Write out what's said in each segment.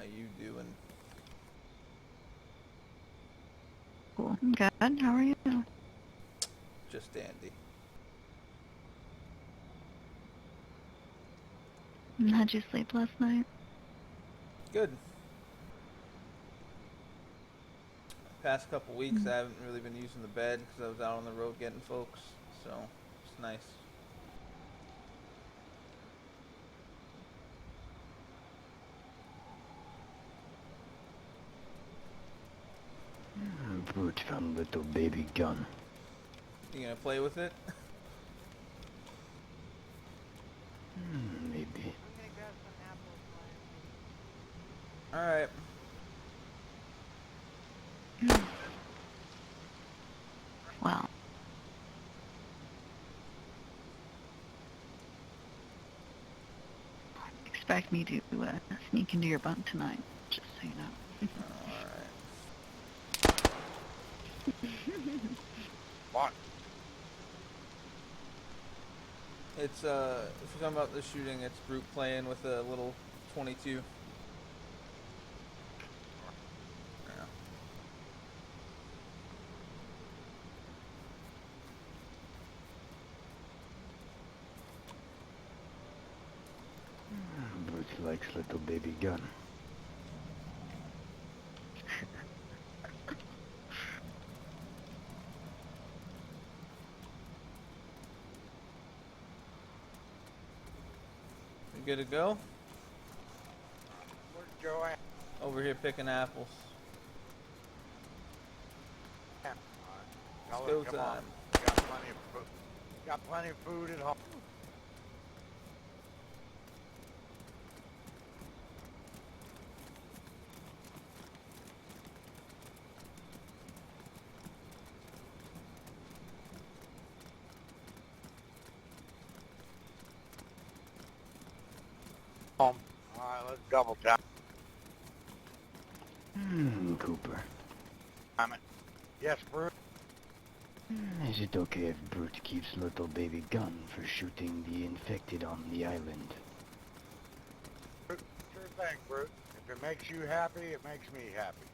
How you doing? Cool. I'm good. How are you? Just dandy. How'd you sleep last night? Good. Past couple weeks, I haven't really been using the bed because I was out on the road getting folks. So it's nice. Brute found little baby gun. You gonna play with it? Maybe. All right. Well, expect me to sneak into your bunk tonight, just so you know. All right. What? It's if you're talking about the shooting, it's Brute playing with a little 22. Yeah. Brute likes little baby gun. You good to go? Where's Joe at? Over here picking apples. Tell It's her, go come on. time. Got plenty of food. Got plenty of food at home. Home. All right, let's double time Cooper. it. Yes, Bruce. Is it okay if Brute keeps little baby gun for shooting the infected on the island? Sure thing, Bruce. If it makes you happy, it makes me happy.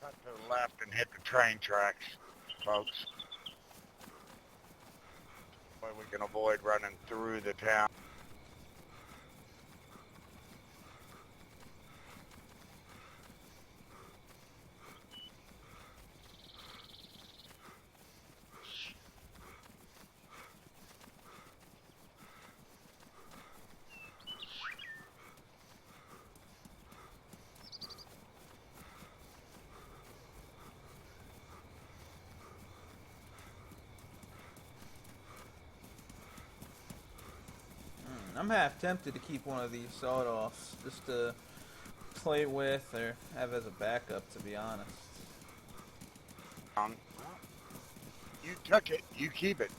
Cut to the left and hit the train tracks, folks. Way we can avoid running through the town. I'm half tempted to keep one of these sawed-offs just to play with or have as a backup, to be honest. You took it. You keep it.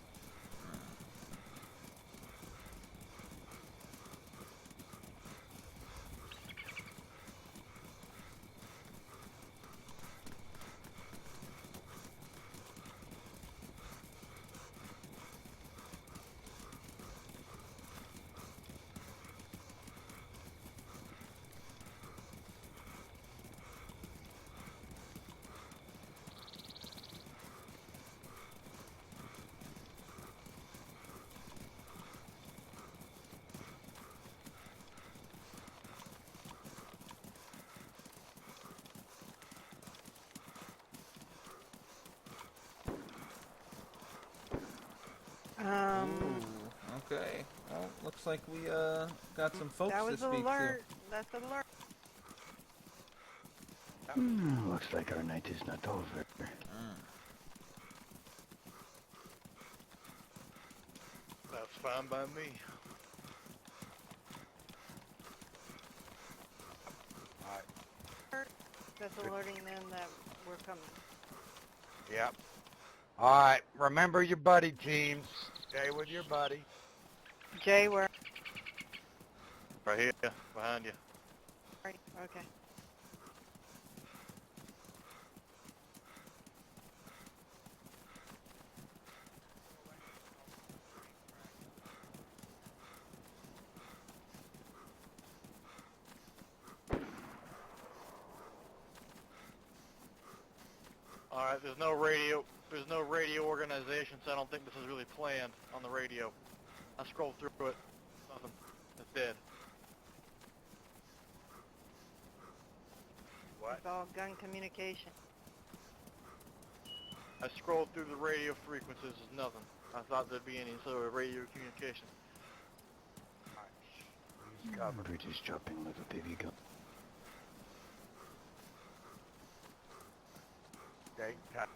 Ooh, okay. Well, looks like we got some folks that to was speak alert. That's alert. Looks like our night is not over. to. Mm. That's fine by me. Alright. That's alerting them that we're coming. Yep. Alright, remember your buddy teams. Stay with your buddy. Jay, where? Right here, behind you. Right. Okay. Alright, there's no radio organization, so I don't think this is really planned on the radio. I scrolled through it. Nothing. It's dead. What? It's all gun communication. I scrolled through the radio frequencies, there's nothing. I thought there'd be any sort of radio communication. Use cover. British dropping little baby gun. Okay. Cut.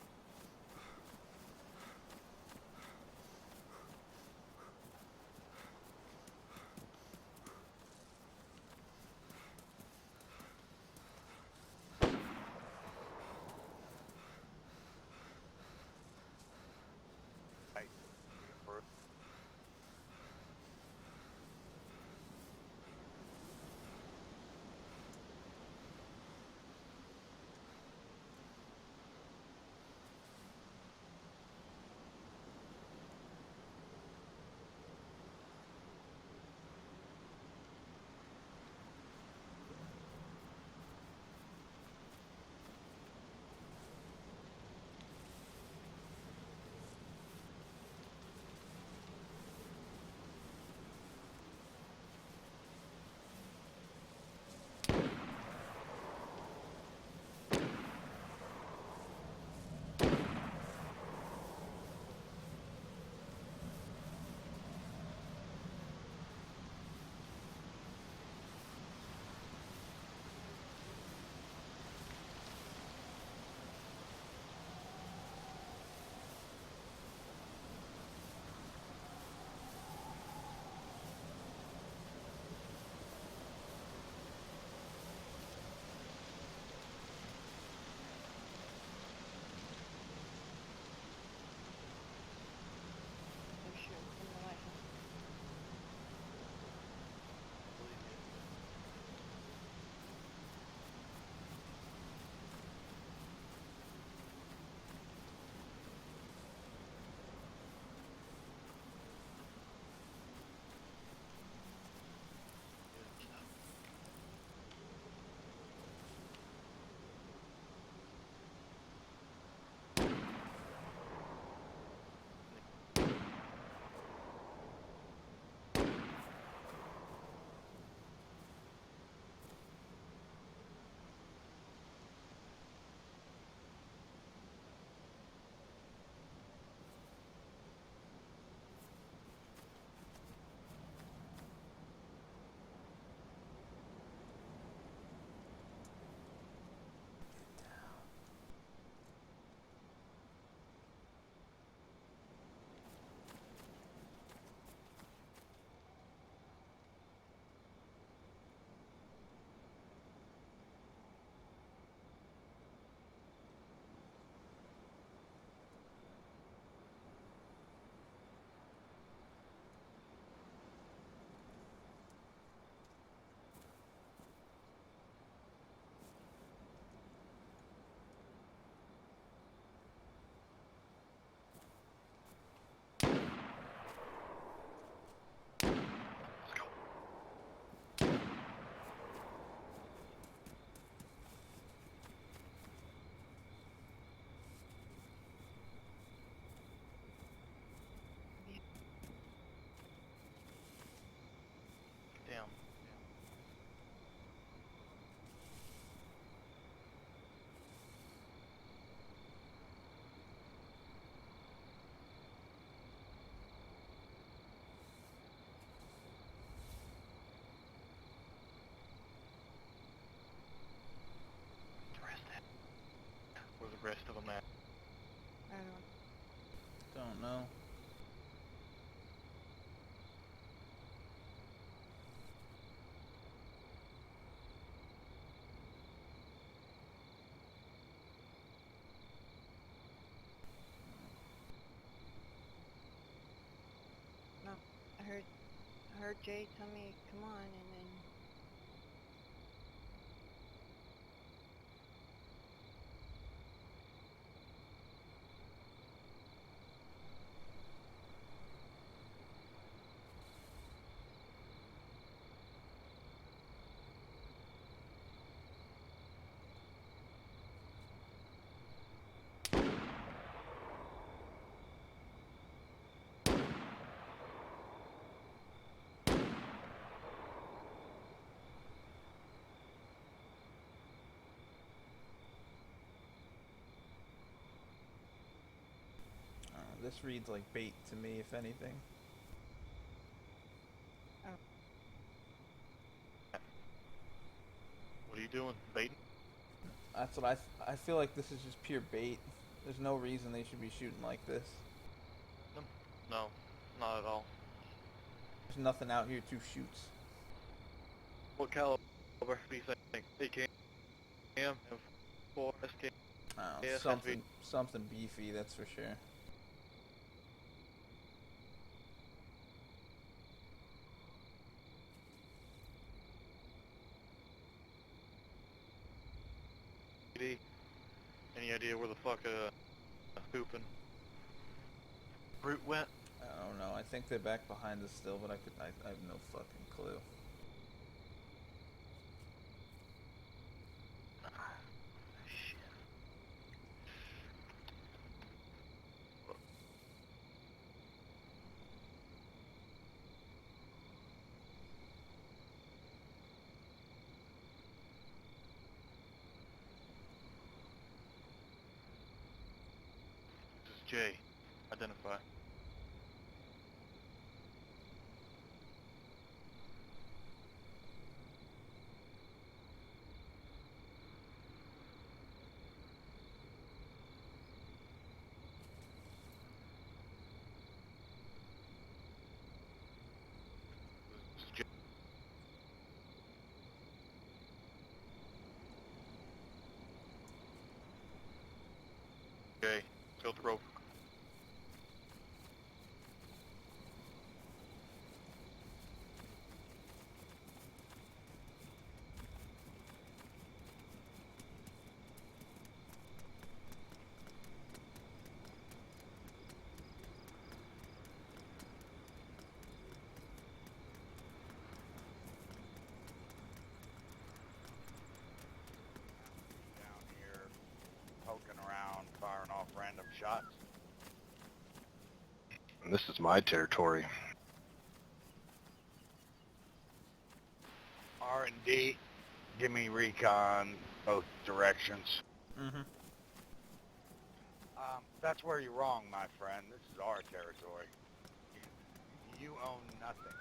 Right. rest of them at? I Don't know. I heard Jay tell me, come on, and then This reads like bait to me, if anything. What are you doing? Baiting? That's what I feel like this is just pure bait. There's no reason they should be shooting like this. No, not at all. There's nothing out here to shoot. What caliber do you think? AKM, M4, SK? I don't know, Yeah, something beefy, that's for sure. Any idea where the fuck pooping brute went? I don't know. I think they're back behind us still, but I have no fucking clue. Shit. This is Jay. Identify. This is Jay. Jay, go the rope. Down here, poking around, firing off random shots. This is my territory. R&D, give me recon, both directions. Mm-hmm. That's where you're wrong, my friend. This is our territory. You own nothing.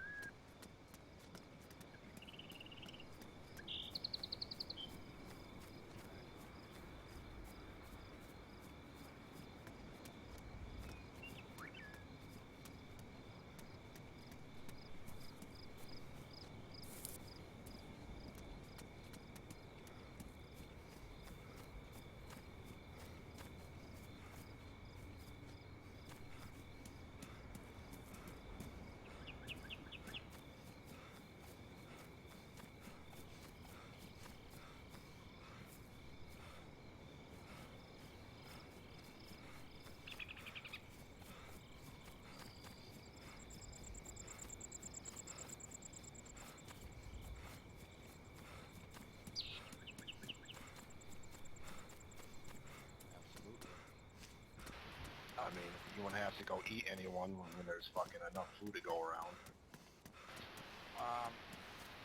I mean, you wouldn't have to go eat anyone when there's fucking enough food to go around.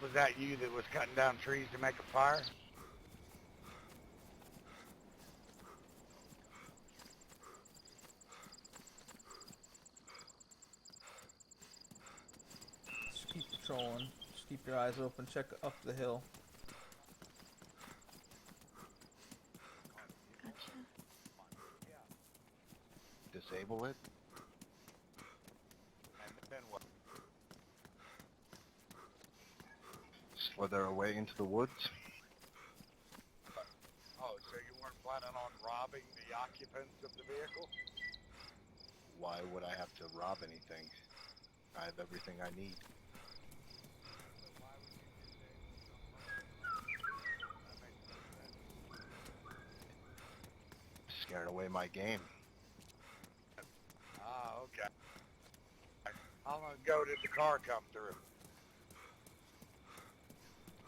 Was that you that was cutting down trees to make a fire? Just keep patrolling. Just keep your eyes open. Check up the hill. Gotcha. disable it? And then what? Slither away into the woods? Oh, so you weren't planning on robbing the occupants of the vehicle? Why would I have to rob anything? I have everything I need. So why would you disable something? That makes no sense. Scared away my game. Ah, okay. How long ago did the car come through?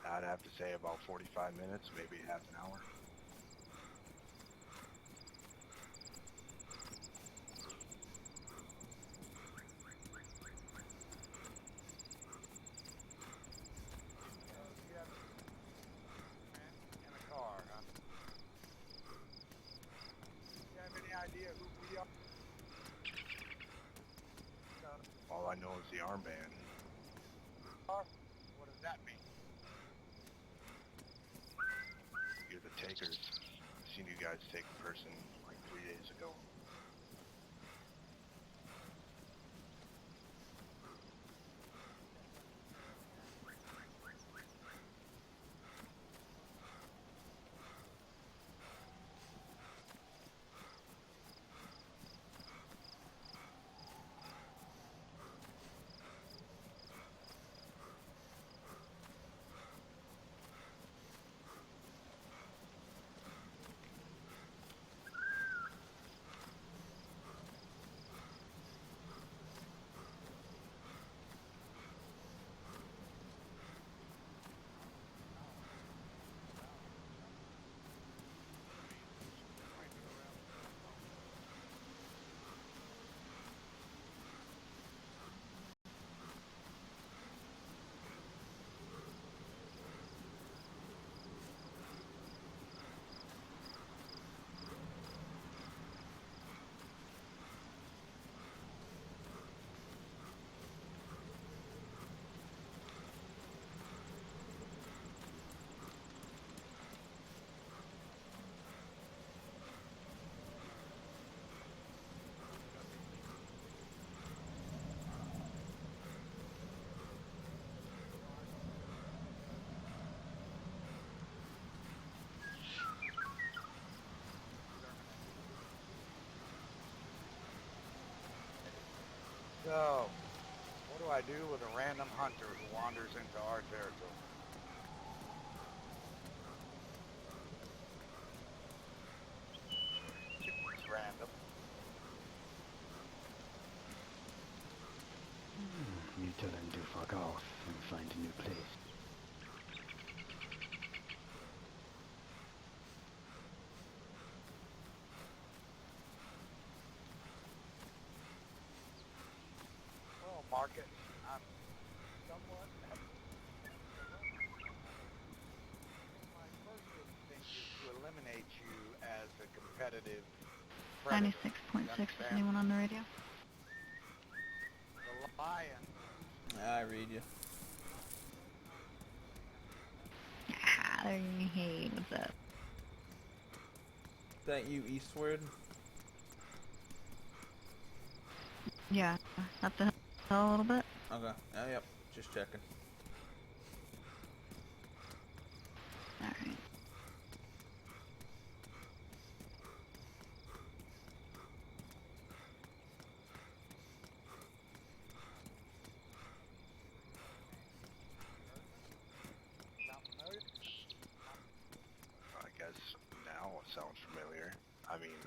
I'd have to say about 45 minutes, maybe half an hour. You have in a car, huh? You have any idea who we are? All I know is the armband. What does that mean? You're the takers. I've seen you guys take a person like 3 days ago. So, what do I do with a random hunter who wanders into our territory? It's random. You tell him to fuck off and find a new place. Well, Marcus, I'm somewhat... My first instinct is to eliminate you as a competitive predator. 96.6, is Understand? anyone on the radio? The lion... I read you. Ah, there you hey, what's up? That you eastward? Yeah, up the hill a little bit. Okay. Oh, yep. Just checking. Alright. Sound familiar? I guess now it sounds familiar. I mean,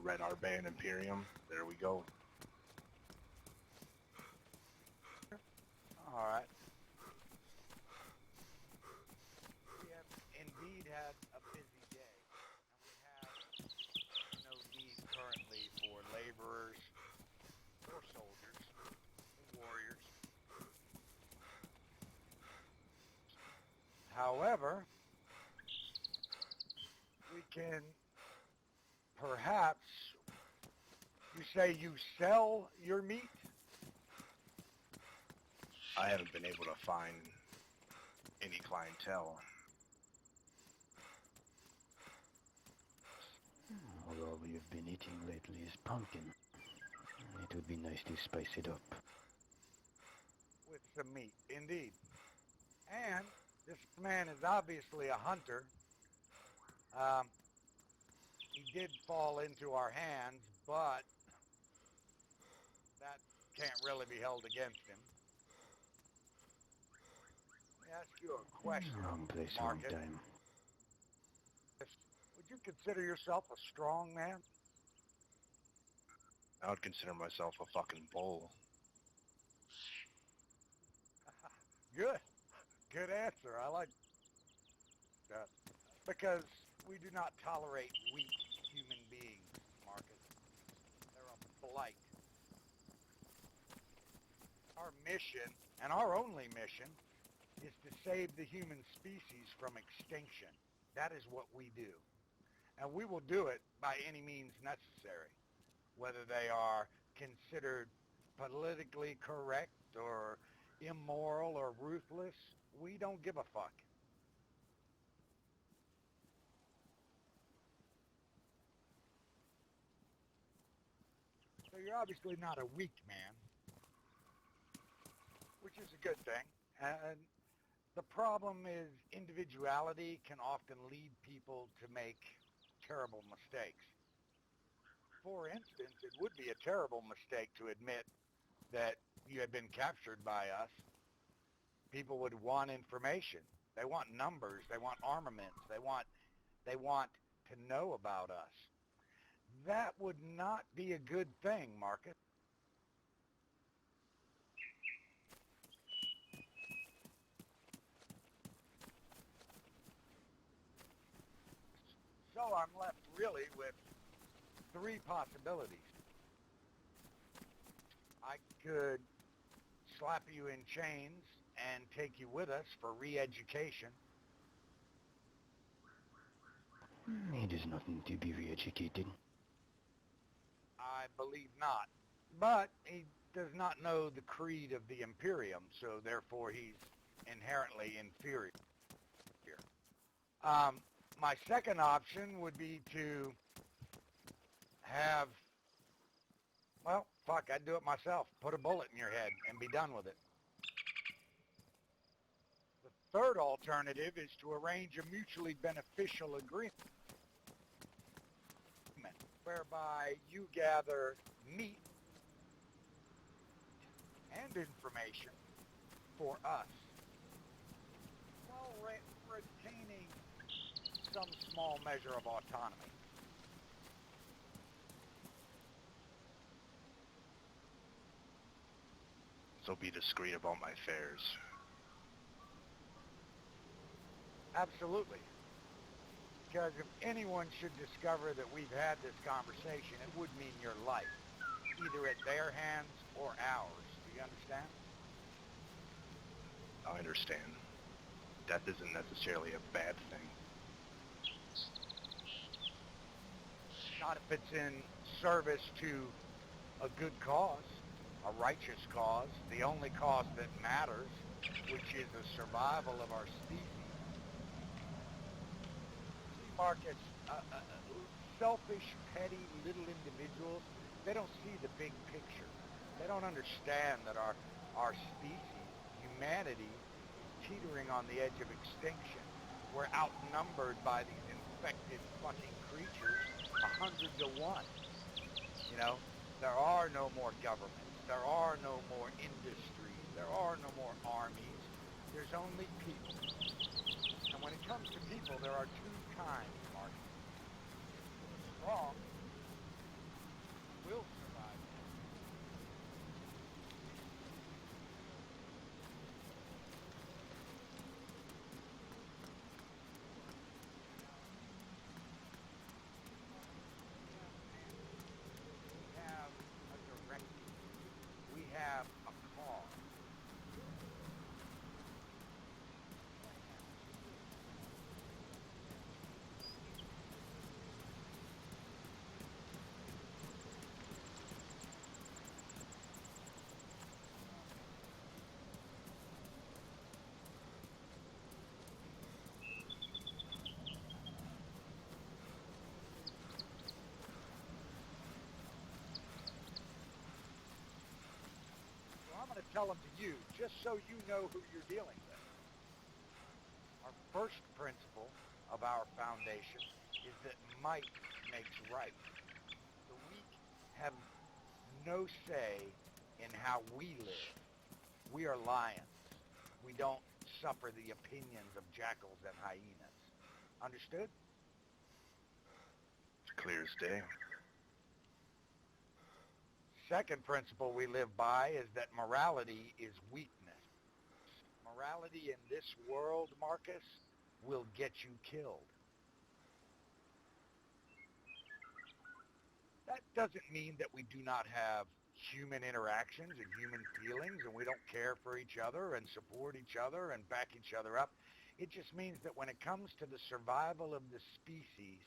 Red Armband Imperium. There we go. All right. We have indeed had a busy day, and we have no need currently for laborers or soldiers or warriors. However, we can perhaps, you say you sell your meat? I haven't been able to find any clientele. Well, all we have been eating lately is pumpkin. It would be nice to spice it up. With some meat, indeed. And this man is obviously a hunter. Um, he did fall into our hands, but that can't really be held against him. Let me ask you a question, Wrong place, wrong Marcus. time. Would you consider yourself a strong man? I would consider myself a fucking bull. Good. Good answer. I like that. Because we do not tolerate weak human beings, Marcus. They're a blight. Our mission, and our only mission, is to save the human species from extinction. That is what we do. And we will do it by any means necessary, whether they are considered politically correct or immoral or ruthless. We don't give a fuck. So you're obviously not a weak man, which is a good thing. And the problem is individuality can often lead people to make terrible mistakes. For instance, it would be a terrible mistake to admit that you had been captured by us. People would want information. They want numbers. They want armaments. They want to know about us. That would not be a good thing, Marcus. So I'm left really with three possibilities. I could slap you in chains and take you with us for re-education. It is nothing to be re-educated. I believe not. But he does not know the creed of the Imperium, so therefore he's inherently inferior. My second option would be to have, well, fuck, I'd do it myself. Put a bullet in your head and be done with it. The third alternative is to arrange a mutually beneficial agreement whereby you gather meat and information for us while retaining some small measure of autonomy. So be discreet about my fares. Absolutely. Because if anyone should discover that we've had this conversation, it would mean your life, either at their hands or ours. Do you understand? I understand. Death isn't necessarily a bad thing. Not if it's in service to a good cause, a righteous cause, the only cause that matters, which is the survival of our species. See, Marcus, selfish, petty, little individuals, they don't see the big picture. They don't understand that our species, humanity, is teetering on the edge of extinction. We're outnumbered by these infected fucking creatures 100 to 1. You know, there are no more governments. There are no more industries. There are no more armies. There's only people. And when it comes to people, there are two kinds, Mark. The strong will survive. We have a directive. We have a cause. tell them to you, just so you know who you're dealing with. Our first principle of our foundation is that might makes right. The weak have no say in how we live. We are lions. We don't suffer the opinions of jackals and hyenas. Understood? It's clear as day. Second principle we live by is that morality is weakness. Morality in this world, Marcus, will get you killed. That doesn't mean that we do not have human interactions and human feelings and we don't care for each other and support each other and back each other up. It just means that when it comes to the survival of the species,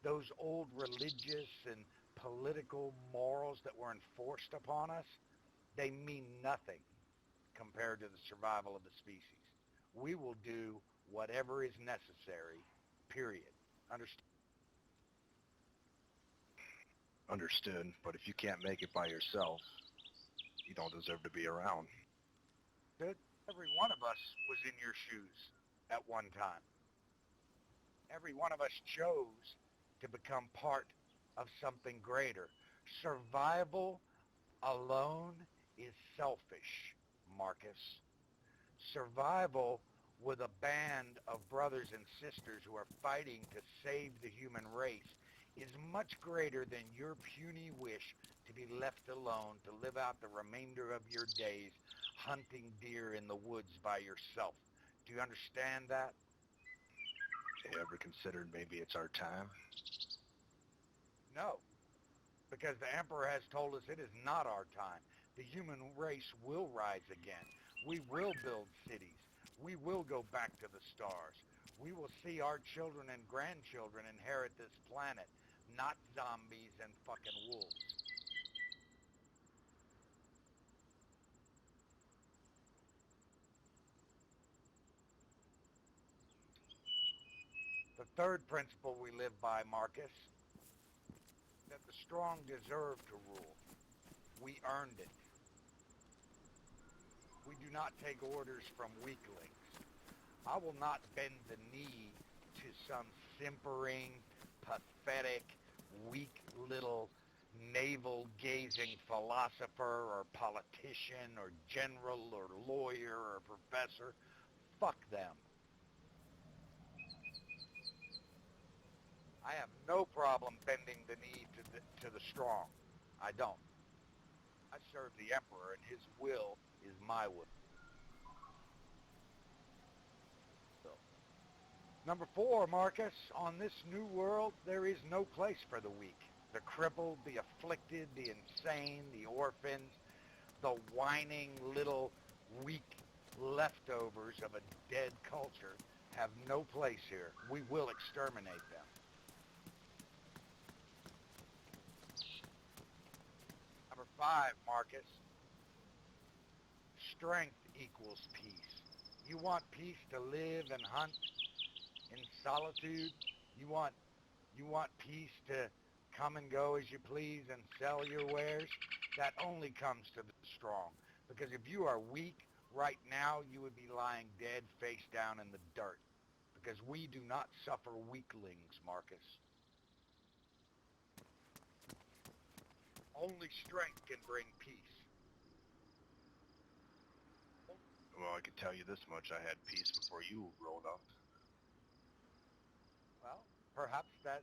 those old religious and political morals that were enforced upon us, they mean nothing compared to the survival of the species. We will do whatever is necessary, period. Understand? Understood, but if you can't make it by yourself, you don't deserve to be around. Every one of us was in your shoes at one time. Every one of us chose to become part of something greater. Survival alone is selfish, Marcus. Survival with a band of brothers and sisters who are fighting to save the human race is much greater than your puny wish to be left alone to live out the remainder of your days hunting deer in the woods by yourself. Do you understand that? You ever considered maybe it's our time? No, because the Emperor has told us it is not our time. The human race will rise again. We will build cities. We will go back to the stars. We will see our children and grandchildren inherit this planet, not zombies and fucking wolves. The third principle we live by, Marcus, that the strong deserve to rule. We earned it. We do not take orders from weaklings. I will not bend the knee to some simpering, pathetic, weak little navel-gazing philosopher or politician or general or lawyer or professor. Fuck them. I have no problem bending the knee to the strong. I don't. I serve the Emperor, and his will is my will. Number 4, Marcus, on this new world, there is no place for the weak. The crippled, the afflicted, the insane, the orphans, the whining little weak leftovers of a dead culture have no place here. We will exterminate them. Number 5, Marcus, strength equals peace. You want peace to live and hunt in solitude? You want peace to come and go as you please and sell your wares? That only comes to the strong. Because if you are weak right now, you would be lying dead face down in the dirt. Because we do not suffer weaklings, Marcus. Only strength can bring peace. Well, I can tell you this much, I had peace before you rolled up. Well, perhaps that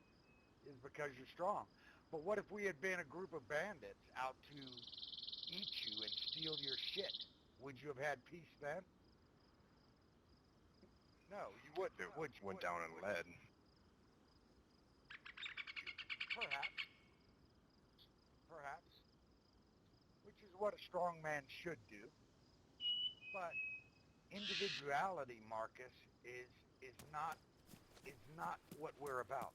is because you're strong. But what if we had been a group of bandits out to eat you and steal your shit? Would you have had peace then? No, you wouldn't. It Would you? went down in lead. Perhaps. Perhaps. Which is what a strong man should do. But individuality, Marcus, is not what we're about.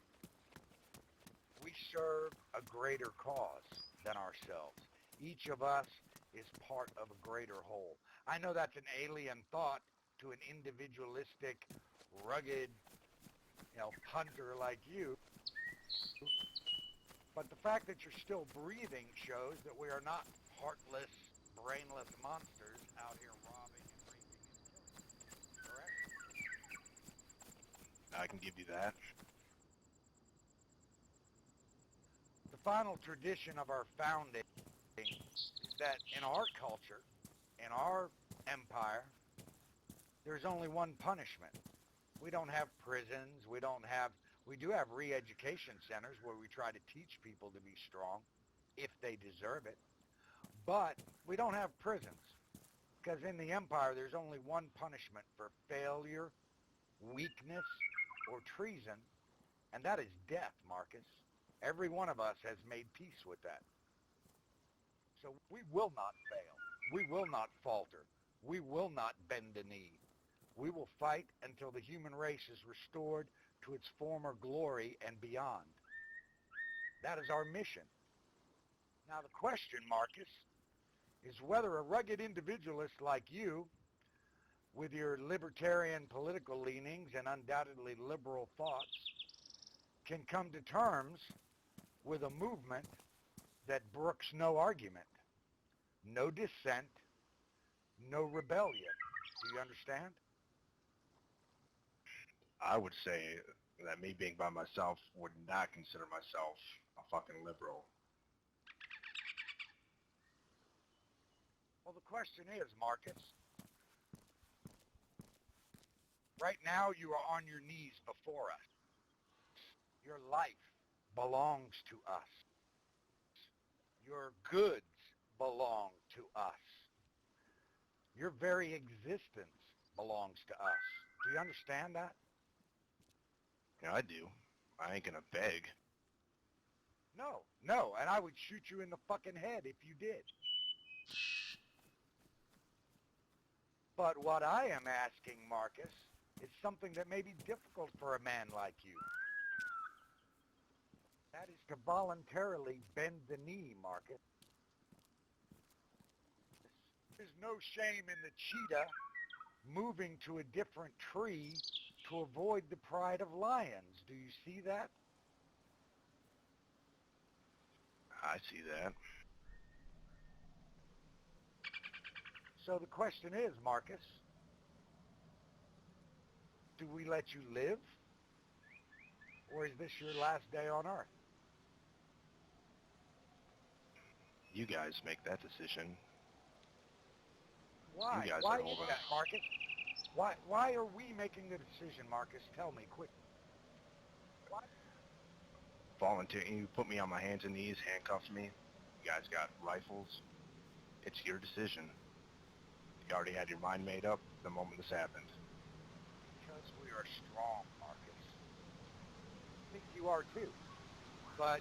We serve a greater cause than ourselves. Each of us is part of a greater whole. I know that's an alien thought to an individualistic, rugged, hunter like you. But the fact that you're still breathing shows that we are not heartless, brainless monsters out here robbing and raping and killing. Correct? I can give you that. The final tradition of our founding is that in our culture, in our empire, there's only one punishment. We don't have prisons. We do have re-education centers where we try to teach people to be strong if they deserve it. But we don't have prisons because in the empire there's only one punishment for failure, weakness, or treason, and that is death, Marcus. Every one of us has made peace with that. So we will not fail. We will not falter. We will not bend the knee. We will fight until the human race is restored to its former glory and beyond. That is our mission. Now the question, Marcus, is whether a rugged individualist like you, with your libertarian political leanings and undoubtedly liberal thoughts, can come to terms with a movement that brooks no argument, no dissent, no rebellion. Do you understand? I would say that me being by myself would not consider myself a fucking liberal. Well, the question is, Marcus, right now you are on your knees before us. Your life belongs to us. Your goods belong to us. Your very existence belongs to us. Do you understand that? Yeah, I do. I ain't gonna beg. No, and I would shoot you in the fucking head if you did. But what I am asking, Marcus, is something that may be difficult for a man like you. That is to voluntarily bend the knee, Marcus. There's no shame in the cheetah moving to a different tree to avoid the pride of lions. Do you see that? I see that. So the question is, Marcus, do we let you live? Or is this your last day on Earth? You guys make that decision. Why? You guys Why are is holding. that, Marcus? Why are we making the decision, Marcus? Tell me, quick. Volunteering, you put me on my hands and knees, handcuff me. You guys got rifles. It's your decision. You already had your mind made up the moment this happened. Because we are strong, Marcus. I think you are too. But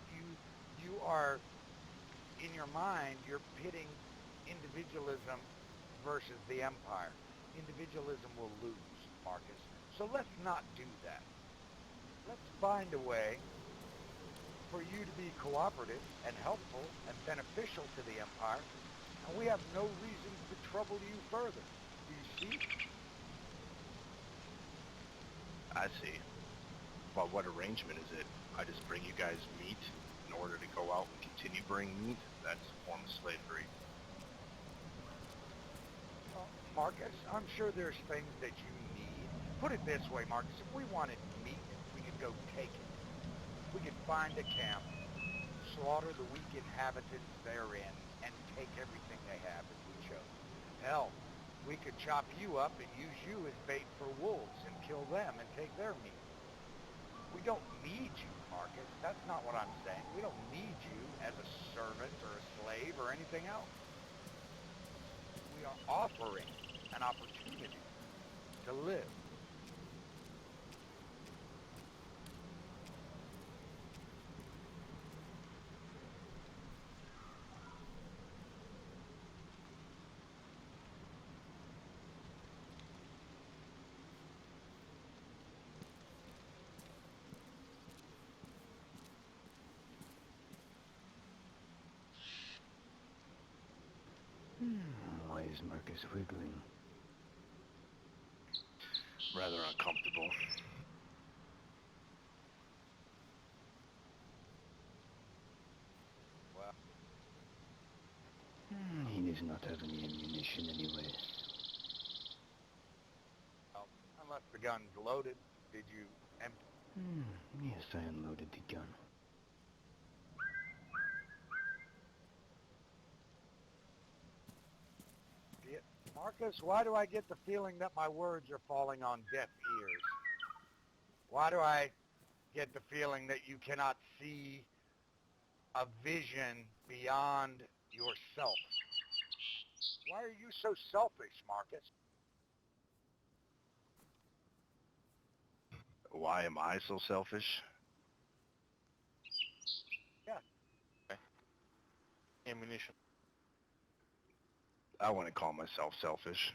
you are, in your mind, you're pitting individualism versus the empire. Individualism will lose, Marcus. So let's not do that. Let's find a way for you to be cooperative and helpful and beneficial to the empire, and we have no reason to trouble you further. Do you see? I see. But what arrangement is it? I just bring you guys meat in order to go out and continue bringing meat? That's a form of slavery. Well, Marcus, I'm sure there's things that you need. Put it this way, Marcus, if we wanted meat, we could go take it. We could find a camp, slaughter the weak inhabitants therein, and take everything they have if we chose. Hell, we could chop you up and use you as bait for wolves and kill them and take their meat. We don't need you, Marcus. That's not what I'm saying. We don't need you as a servant or a slave or anything else. We are offering an opportunity to live. Why is Marcus wiggling? Rather uncomfortable. Well, He always not have any ammunition anyways. Well, unless the gun's loaded, did you empty? Yes, I unloaded the gun. it? Marcus, why do I get the feeling that my words are falling on deaf ears? Why do I get the feeling that you cannot see a vision beyond yourself? Why are you so selfish, Marcus? Why am I so selfish? Ammunition. I wouldn't call myself selfish.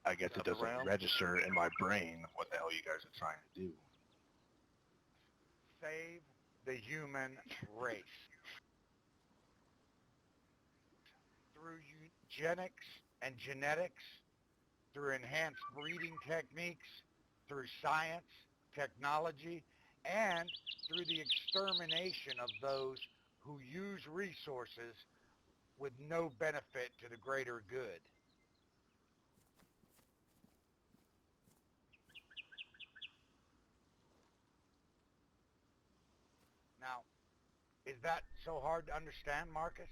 I guess it Got the doesn't round? register in my brain what the hell you guys are trying to do. Save the human race. Through eugenics and genetics, through enhanced breeding techniques, through science, technology, and through the extermination of those who use resources with no benefit to the greater good. Now, is that so hard to understand, Marcus?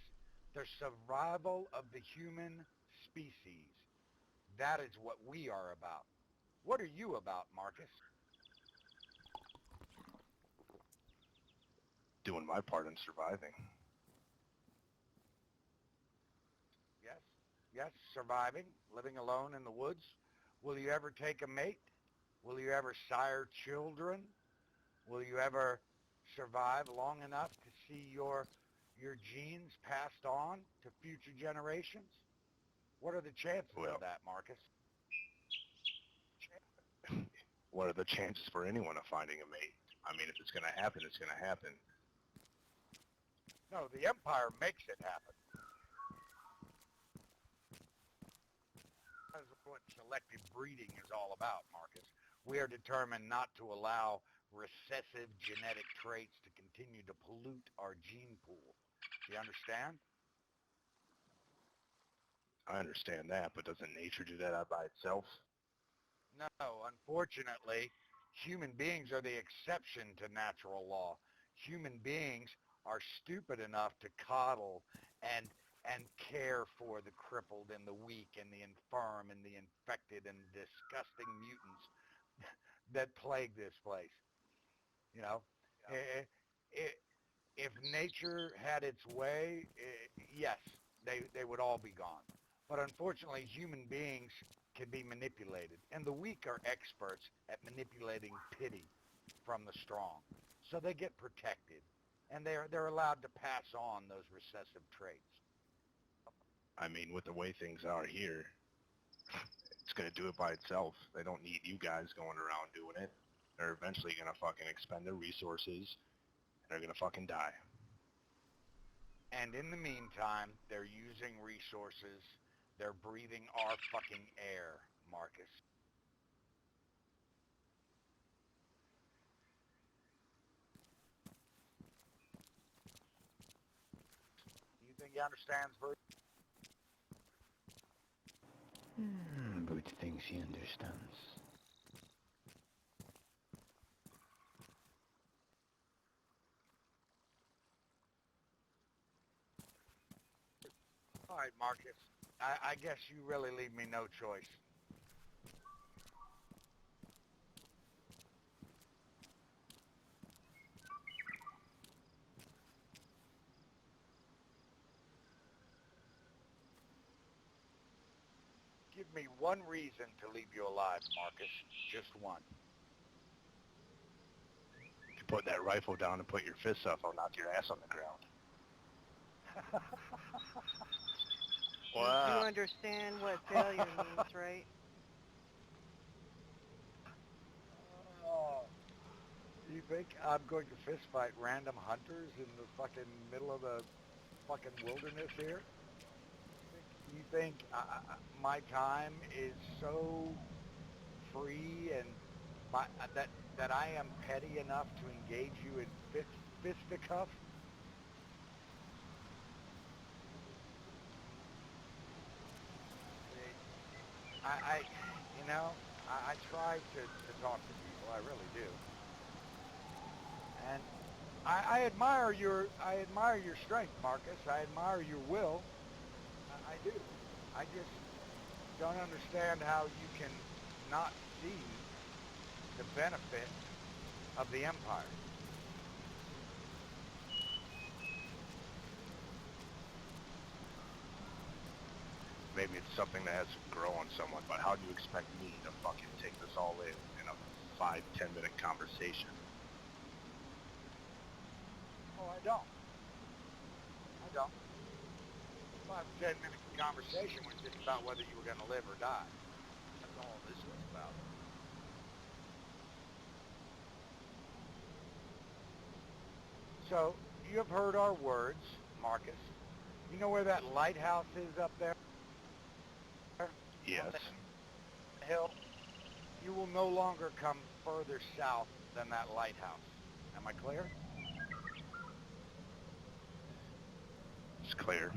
The survival of the human species. That is what we are about. What are you about, Marcus? Doing my part in surviving. Yes, yes, surviving, living alone in the woods. Will you ever take a mate? Will you ever sire children? Will you ever survive long enough to see your genes passed on to future generations? What are the chances Well, of that, Marcus? what are the chances for anyone of finding a mate? I mean, if it's going to happen, it's going to happen. No, the Empire makes it happen. That's what selective breeding is all about, Marcus. We are determined not to allow recessive genetic traits to continue to pollute our gene pool. Do you understand? I understand that, but doesn't nature do that out by itself? No, unfortunately, human beings are the exception to natural law. Human beings are stupid enough to coddle and care for the crippled and the weak and the infirm and the infected and disgusting mutants that plague this place. You know, if nature had its way, yes, they would all be gone. But unfortunately, human beings can be manipulated, and the weak are experts at manipulating pity from the strong. So they get protected, and they're allowed to pass on those recessive traits. I mean, with the way things are here, it's going to do it by itself. They don't need you guys going around doing it. They're eventually going to fucking expend their resources, and they're going to fucking die. And in the meantime, they're using resources. They're breathing our fucking air, Marcus. Do you think he understands, Bert? Boots thinks he understands. All right, Marcus. I guess you really leave me no choice. Give me one reason to leave you alive, Marcus. Just one. If you put that rifle down and put your fists up, I'll knock your ass on the ground. You Wow. understand what failure means, right? Oh, you think I'm going to fist fight random hunters in the fucking middle of the fucking wilderness here? You think my time is so free and that I am petty enough to engage you in fisticuffs? I try to talk to people. I really do. And I admire your strength, Marcus. I admire your will. I do. I just don't understand how you can not see the benefit of the Empire. Maybe it's something that has to grow on someone, but how do you expect me to fucking take this all in a 5-10 minute conversation? Oh, I don't. 5-10 minute conversation was just about whether you were going to live or die. That's all this was about. So, you have heard our words, Marcus. You know where that lighthouse is up there? Yes. On the hill. You will no longer come further south than that lighthouse. Am I clear? It's clear.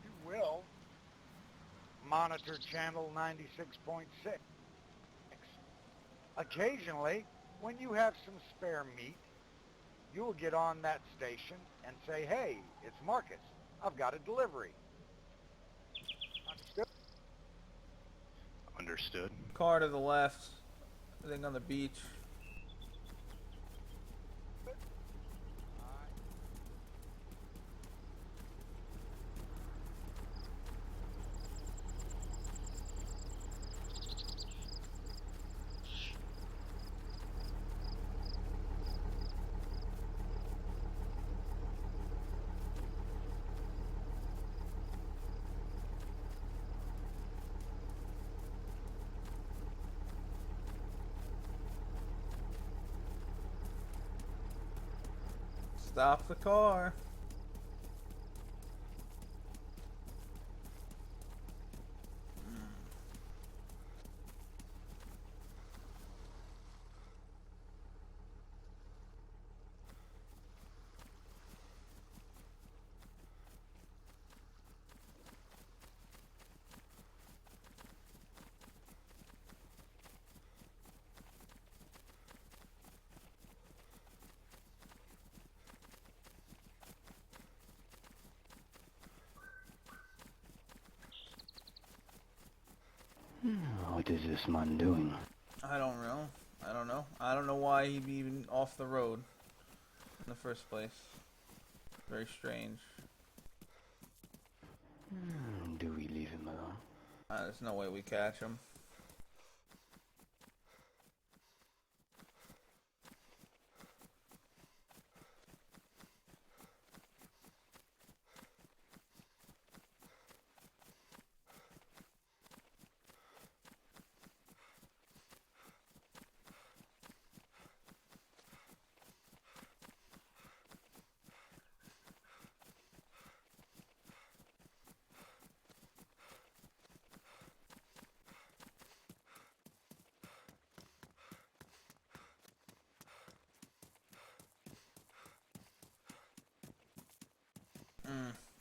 You will monitor channel 96.6. Occasionally, when you have some spare meat, you will get on that station and say, hey, it's Marcus. I've got a delivery. Understood? Understood. Car to the left. I think on the beach. Stop the car. What is this man doing? I don't know. I don't know why he'd be even off the road in the first place. Very strange. Do we leave him alone? There's no way we catch him.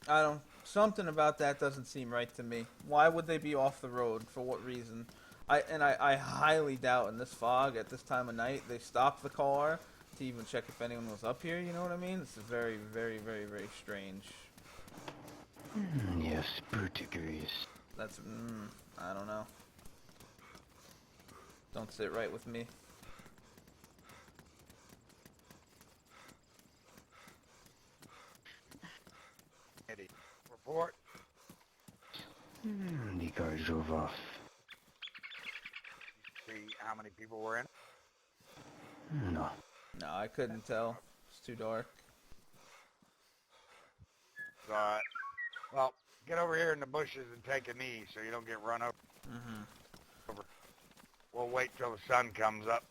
I don't. Something about that doesn't seem right to me. Why would they be off the road? For what reason? I highly doubt in this fog at this time of night they stopped the car to even check if anyone was up here. You know what I mean? This is very, very, very, very strange. Yes, Brute agrees. That's. I don't know. Don't sit right with me. Report. The car drove off. See how many people were in? No. No, I couldn't tell. It's too dark. It's all right. Well, get over here in the bushes and take a knee so you don't get run over. Mm-hmm. We'll wait till the sun comes up.